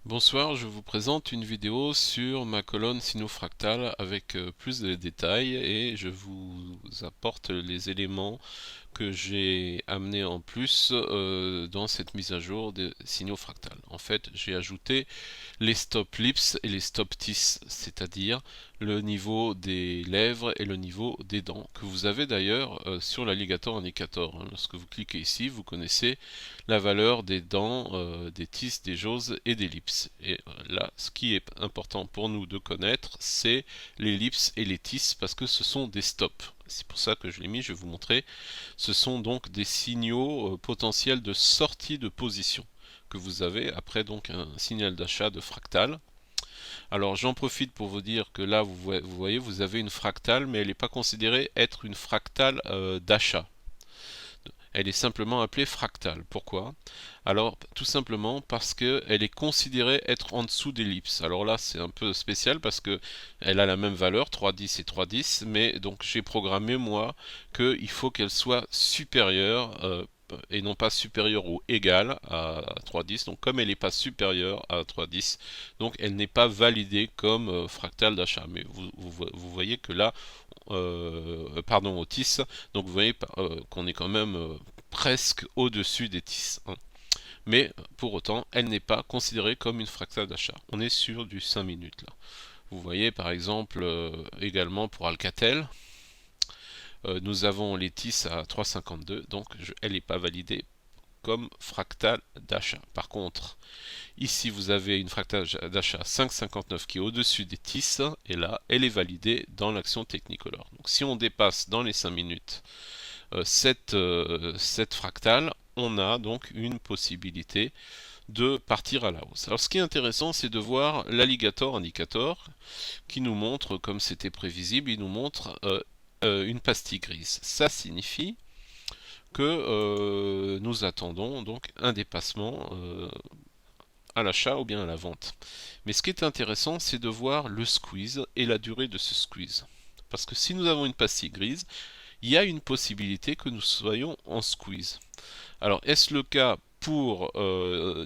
Bonsoir, je vous présente une vidéo sur ma colonne sinofractale avec plus de détails et je vous apporte les éléments que j'ai amenés en plus dans cette mise à jour des signaux fractales. En fait, j'ai ajouté les stop lips et les stop teeth, c'est-à-dire le niveau des lèvres et le niveau des dents, que vous avez d'ailleurs sur l'alligator indicator. Lorsque vous cliquez ici, vous connaissez la valeur des dents, des teeth, des jaws et des lips. Et là, ce qui est important pour nous de connaître, c'est les lips et les teeth, parce que ce sont des stops. C'est pour ça que je l'ai mis, je vais vous montrer. Ce sont donc des signaux potentiels de sortie de position que vous avez après donc un signal d'achat de fractal. Alors j'en profite pour vous dire que là vous voyez vous avez une fractale mais elle n'est pas considérée être une fractale d'achat. Elle est simplement appelée fractale. Pourquoi? Alors tout simplement parce qu'elle est considérée être en dessous d'ellipse. Alors là c'est un peu spécial parce que elle a la même valeur, 3,10 et 3,10, mais donc j'ai programmé moi qu'il faut qu'elle soit supérieure et non pas supérieure ou égale à 3,10. Donc comme elle n'est pas supérieure à 3,10, donc elle n'est pas validée comme fractale d'achat. Mais vous voyez que là, pardon, au TIS, donc vous voyez qu'on est quand même presque au-dessus des TIS, hein. Mais pour autant, elle n'est pas considérée comme une fractale d'achat. On est sur du 5 minutes là. Vous voyez par exemple également pour Alcatel, nous avons les TIS à 3,52, donc elle n'est pas validée comme fractale d'achat. Par contre, ici vous avez une fractale d'achat 5,59 qui est au-dessus des TIS, et là elle est validée dans l'action Technicolor. Donc si on dépasse dans les 5 minutes cette fractale, on a donc une possibilité de partir à la hausse. Alors ce qui est intéressant, c'est de voir l'alligator indicator qui nous montre, comme c'était prévisible, il nous montre une pastille grise. Ça signifie que nous attendons donc un dépassement à l'achat ou bien à la vente. Mais ce qui est intéressant, c'est de voir le squeeze et la durée de ce squeeze. Parce que si nous avons une pastille grise, il y a une possibilité que nous soyons en squeeze. Alors, est-ce le cas pour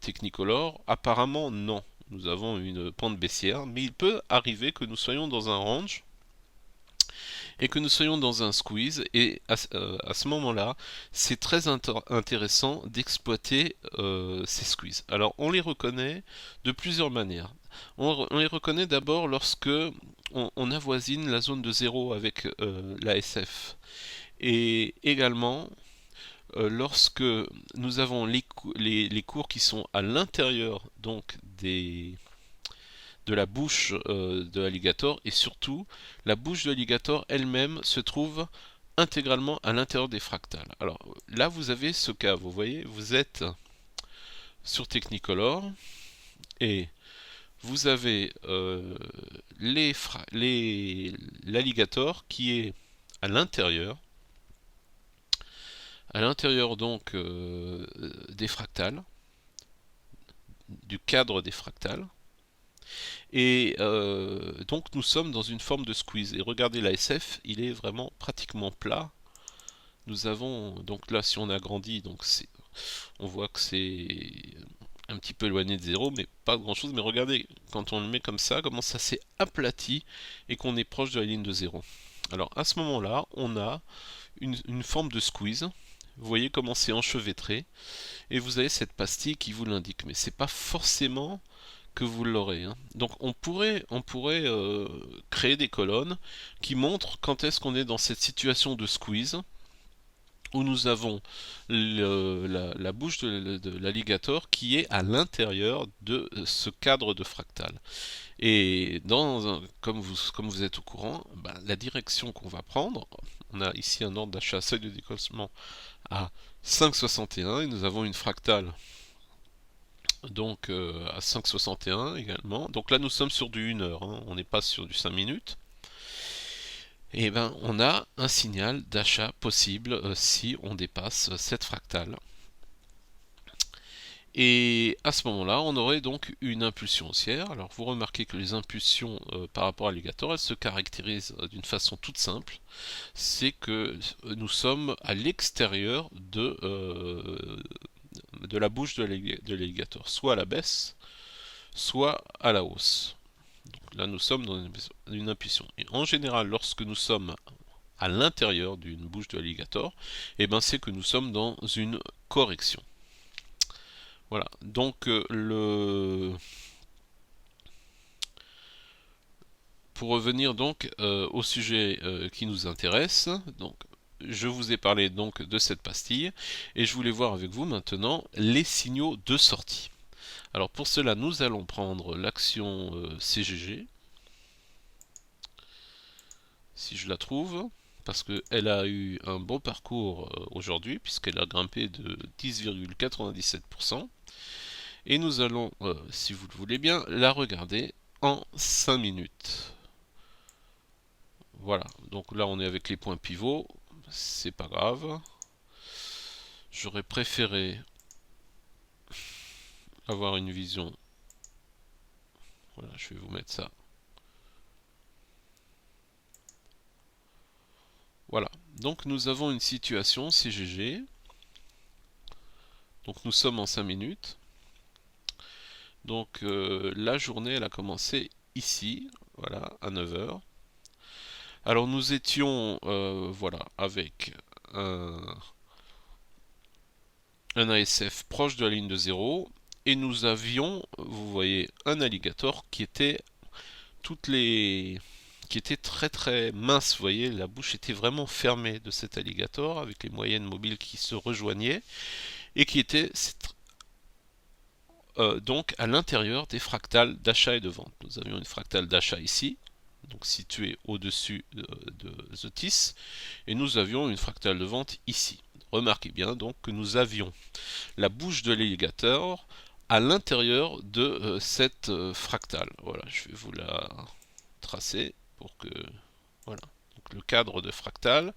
Technicolor? Apparemment, non. Nous avons une pente baissière, mais il peut arriver que nous soyons dans un range et que nous soyons dans un squeeze. Et à ce moment-là, c'est très intéressant d'exploiter ces squeezes. Alors, on les reconnaît de plusieurs manières. On les reconnaît d'abord lorsque on avoisine la zone de zéro avec la SF. Et également, lorsque nous avons les cours qui sont à l'intérieur donc de la bouche de l'alligator, et surtout la bouche de l'alligator elle-même se trouve intégralement à l'intérieur des fractales. Alors là vous avez ce cas, vous voyez, vous êtes sur Technicolor et vous avez l'alligator qui est à l'intérieur donc des fractales, du cadre des fractales. Et donc nous sommes dans une forme de squeeze. Et regardez la SF, il est vraiment pratiquement plat. Nous avons donc là si on agrandit, donc on voit que c'est un petit peu éloigné de zéro, mais pas grand chose. Mais regardez quand on le met comme ça, comment ça s'est aplati et qu'on est proche de la ligne de zéro. Alors à ce moment-là, on a une forme de squeeze. Vous voyez comment c'est enchevêtré et vous avez cette pastille qui vous l'indique, mais c'est pas forcément que vous l'aurez, hein. Donc on pourrait créer des colonnes qui montrent quand est-ce qu'on est dans cette situation de squeeze où nous avons la bouche de l'alligator qui est à l'intérieur de ce cadre de fractal. Et comme vous êtes au courant, ben, la direction qu'on va prendre, on a ici un ordre d'achat seuil de décollement à 5,61 et nous avons une fractale donc à 5,61 également. Donc là nous sommes sur du 1 heure, hein, on n'est pas sur du 5 minutes. Et ben on a un signal d'achat possible si on dépasse cette fractale. Et à ce moment-là, on aurait donc une impulsion haussière. Alors vous remarquez que les impulsions par rapport à l'alligator, elles se caractérisent d'une façon toute simple. C'est que nous sommes à l'extérieur de la bouche de l'alligator, soit à la baisse, soit à la hausse. Donc là, nous sommes dans une impulsion. Et en général, lorsque nous sommes à l'intérieur d'une bouche de alligator, eh ben, c'est que nous sommes dans une correction. Voilà, donc pour revenir donc au sujet qui nous intéresse, donc je vous ai parlé donc de cette pastille et je voulais voir avec vous maintenant les signaux de sortie. Alors pour cela, nous allons prendre l'action CGG, si je la trouve, parce qu'elle a eu un bon parcours aujourd'hui, puisqu'elle a grimpé de 10,97%. Et nous allons, si vous le voulez bien, la regarder en 5 minutes. Voilà, donc là on est avec les points pivots, c'est pas grave. J'aurais préféré avoir une vision. Voilà, je vais vous mettre ça. Voilà, donc nous avons une situation CGG. Donc nous sommes en 5 minutes. Donc la journée elle a commencé ici, voilà, à 9 heures. Alors nous étions voilà, avec un ASF proche de la ligne de 0 et nous avions, vous voyez, un alligator qui était qui était très très mince, vous voyez, la bouche était vraiment fermée de cet alligator avec les moyennes mobiles qui se rejoignaient et qui était donc à l'intérieur des fractales d'achat et de vente. Nous avions une fractale d'achat ici, donc située au-dessus de Zotis, et nous avions une fractale de vente ici. Remarquez bien donc que nous avions la bouche de l'alligator à l'intérieur de cette fractale. Voilà, je vais vous la tracer pour que voilà. Donc, le cadre de fractal.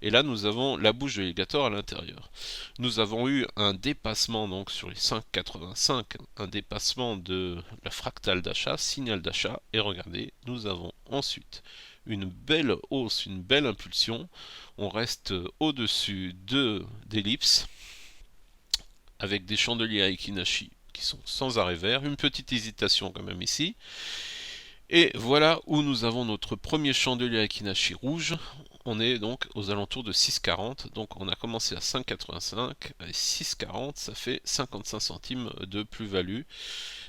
Et là, nous avons la bouche de l'alligator à l'intérieur. Nous avons eu un dépassement donc sur les 5,85, un dépassement de la fractale d'achat, signal d'achat. Et regardez, nous avons ensuite une belle hausse, une belle impulsion. On reste au-dessus d'ellipse avec des chandeliers à Ekinashi qui sont sans arrêt vert. Une petite hésitation quand même ici. Et voilà où nous avons notre premier chandelier Akinashi rouge. On est donc aux alentours de 6,40. Donc on a commencé à 5,85 et 6,40, ça fait 55 centimes de plus-value.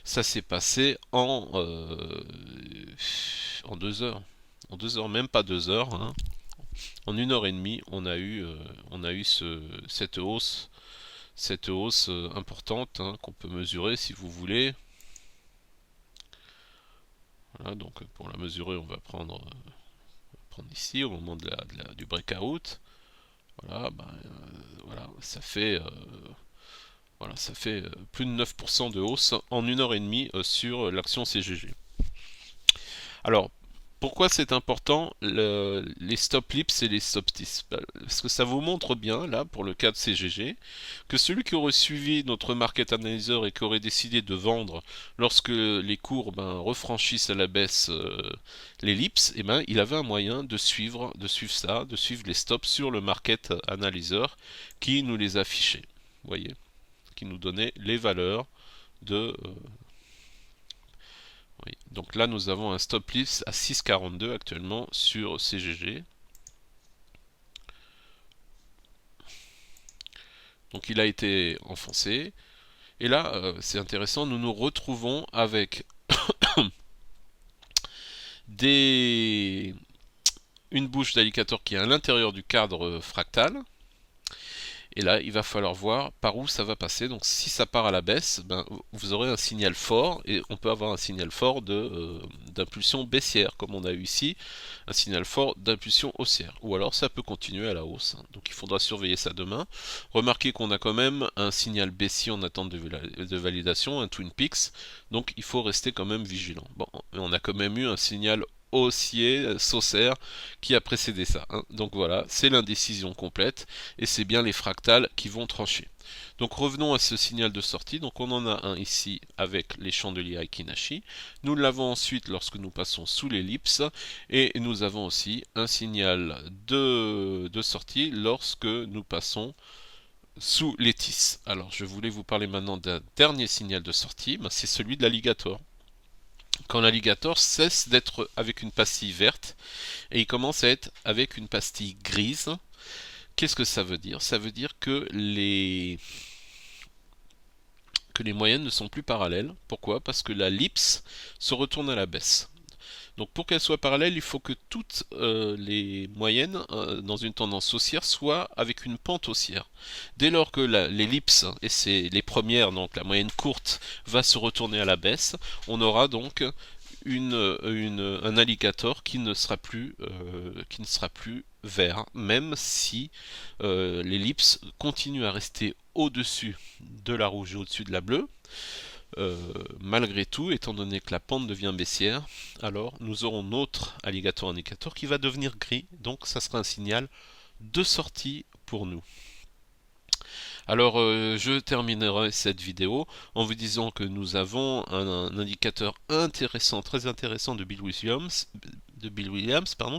Ça s'est passé en 2 heures. En 2 heures, même pas 2 heures. Hein. En 1 heure et demie, on a eu cette hausse importante hein, qu'on peut mesurer si vous voulez. Voilà, donc pour la mesurer, on va prendre ici au moment du breakout. Voilà, voilà, ça fait plus de 9% de hausse en 1 heure et demie sur l'action CGG. Alors, pourquoi c'est important les stop lips et les stop tis? Parce que ça vous montre bien, là, pour le cas de CGG, que celui qui aurait suivi notre market analyzer et qui aurait décidé de vendre lorsque les cours refranchissent à la baisse l'ellipse, il avait un moyen de suivre ça, de suivre les stops sur le market analyzer qui nous les affichait. Vous voyez, qui nous donnait les valeurs de oui. Donc là, nous avons un stop loss à 6,42 actuellement sur CGG. Donc il a été enfoncé. Et là, c'est intéressant, nous nous retrouvons avec une bouche d'alligator qui est à l'intérieur du cadre fractal. Et là, il va falloir voir par où ça va passer. Donc si ça part à la baisse, vous aurez un signal fort, et on peut avoir un signal fort d'impulsion baissière, comme on a eu ici, un signal fort d'impulsion haussière. Ou alors ça peut continuer à la hausse. Donc il faudra surveiller ça demain. Remarquez qu'on a quand même un signal baissier en attente de validation, un Twin Peaks, donc il faut rester quand même vigilant. Bon, on a quand même eu un signal haussier, Saucer, qui a précédé ça. Hein. Donc voilà, c'est l'indécision complète et c'est bien les fractales qui vont trancher. Donc revenons à ce signal de sortie. Donc on en a un ici avec les chandeliers Akinashi. Nous l'avons ensuite lorsque nous passons sous l'ellipse et nous avons aussi un signal de sortie lorsque nous passons sous les tis. Alors je voulais vous parler maintenant d'un dernier signal de sortie, c'est celui de l'alligator. quand l'alligator cesse d'être avec une pastille verte et il commence à être avec une pastille grise. Qu'est-ce que ça veut dire? Ça veut dire que les moyennes ne sont plus parallèles. Pourquoi? Parce que l'ellipse se retourne à la baisse. Donc pour qu'elles soient parallèles, il faut que toutes les moyennes dans une tendance haussière soient avec une pente haussière. Dès lors que l'ellipse, et c'est les premières, donc la moyenne courte, va se retourner à la baisse, on aura donc un alligator qui ne sera plus vert, même si l'ellipse continue à rester au-dessus de la rouge et au-dessus de la bleue. Malgré tout, étant donné que la pente devient baissière, alors nous aurons notre alligator indicator qui va devenir gris, donc ça sera un signal de sortie pour nous. Alors je terminerai cette vidéo en vous disant que nous avons un indicateur intéressant, très intéressant de Bill Williams,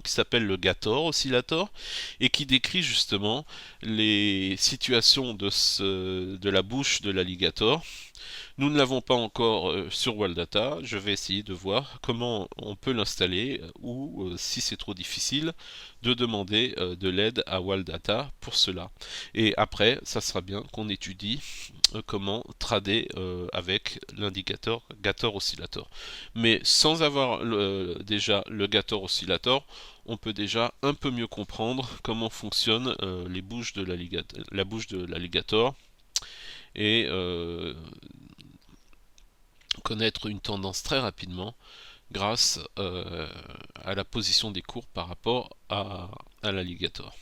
qui s'appelle le Gator Oscillator et qui décrit justement les situations de la bouche de l'alligator. Nous ne l'avons pas encore sur WorldData. Je vais essayer de voir comment on peut l'installer ou, si c'est trop difficile, de demander de l'aide à WorldData pour cela. Et après, ça sera bien qu'on étudie comment trader avec l'indicateur Gator Oscillator. Mais sans avoir déjà le Gator Oscillator, on peut déjà un peu mieux comprendre comment fonctionnent la bouche de l'alligator et connaître une tendance très rapidement grâce à la position des courbes par rapport à l'alligator.